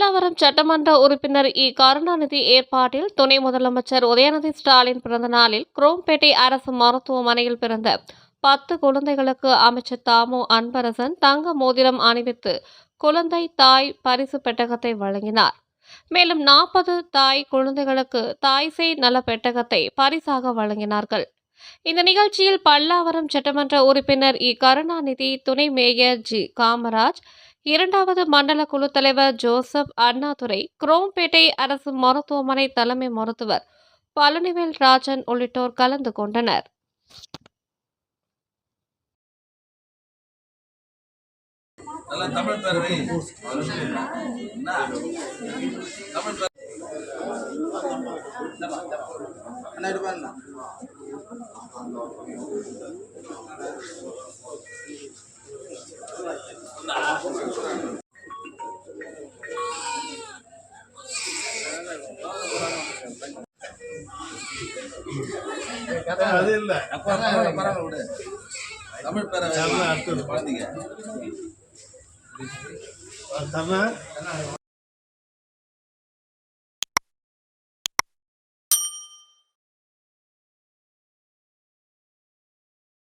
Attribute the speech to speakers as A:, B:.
A: பல்லாவரம் சட்டமன்ற உறுப்பினர் கருணாநிதி ஏற்பாட்டில் துணை முதலமைச்சர் உதயநிதி ஸ்டாலின் பிறந்த நாளில் குரோம்பேட்டை அரசு மருத்துவமனையில் பிறந்த 10 குழந்தைகளுக்கு அமைச்சர் தாமு அன்பரசன் தங்க மோதிரம் அணிவித்து குழந்தை தாய் பரிசு பெட்டகத்தை வழங்கினார். மேலும் 40 தாய் குழந்தைகளுக்கு தாய்சேய் நல பெட்டகத்தை பரிசாக வழங்கினார்கள். இந்த நிகழ்ச்சியில் பல்லாவரம் சட்டமன்ற உறுப்பினர் கருணாநிதி, துணை மேயர் காமராஜ், 2வது மண்டல குழு தலைவர் ஜோசப், அண்ணாதுரை, குரோம்பேட்டை அரசு மருத்துவமனை தலைமை மருத்துவர் பழனிவேல் ராஜன் உள்ளிட்டோர் கலந்து கொண்டனர்.
B: அது இல்ல
C: தமிழ் பேர குழந்தைங்க